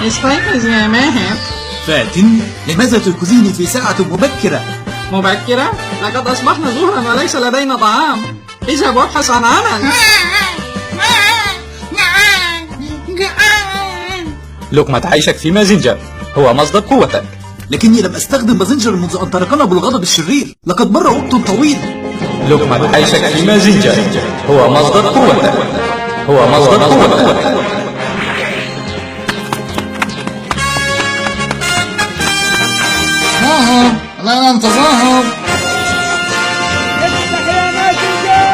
مستيقظ يا ماهر؟ فاتن، لماذا تأخذيني في ساعة مبكرة؟ مبكرة؟ لقد أصبحنا ظهرا وليس لدينا طعام. اذهب وابحث عن عمل. لقمة عيشك في مازنجر هو مصدر قوتك. لكني لم أستخدم مازنجر منذ أن طرقنا بالغضب الشرير، لقد مر وقت طويل. لقمة عيشك في مازنجر هو مصدر قوتك. هو مصدر قوتك. ظاهر، لا نتظاهر. افتح يا مازنجر.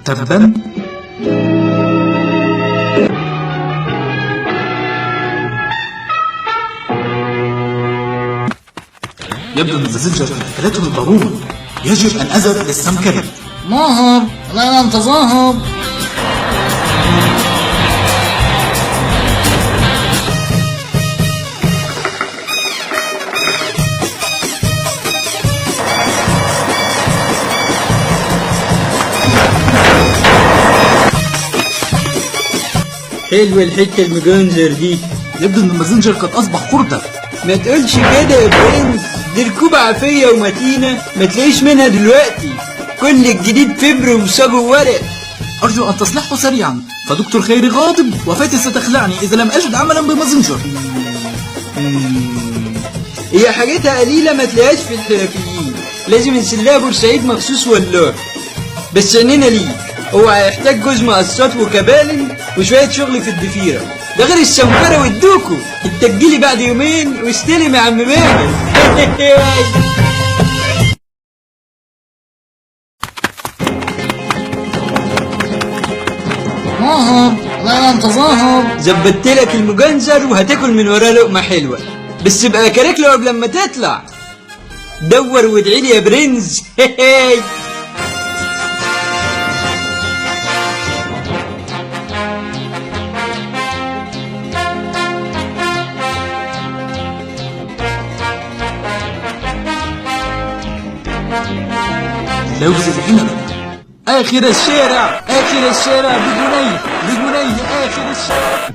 تبا. يبدو أن مازنجر قد أكلته الضرورة. يجب أن أذهب للسمكري. ظاهر، لا نتظاهر. حلوة الحتة المجنزر دي. يبدو أن مازنجر قد أصبح قردة. ما تقولش كده يا برنس، دي ركوبة عافية ومتينة ما تلاقيش منها دلوقتي. كل الجديد فبر ومصاب ورق. أرجو أن تصلحه سريعا، فدكتور خيري غاضب وفاتن ستخلعني إذا لم أجد عملا بمازنجر. هي حاجتها قليلة ما تلاقيهاش في الحرفيين، لازم نسلها بورسعيد مخصوص والله. بس عنينا ليك، هو هيحتاج جوز مقصات وكبالن وشوية شغل في الضفيرة، ده غير السمكرة والدوكو. انت تجيلي بعد يومين واستلم يا عم ماهر. ظاهر، لا نتظاهر. زبدتلك المجنزر وهتاكل من وراه لقمة حلوة، بس ابقى كارك له قبل ما تطلع. دور وادعيلي يا برنس. لوز العنب. آخر الشارع، آخر الشارع بجنيه، بجنيه آخر الشارع.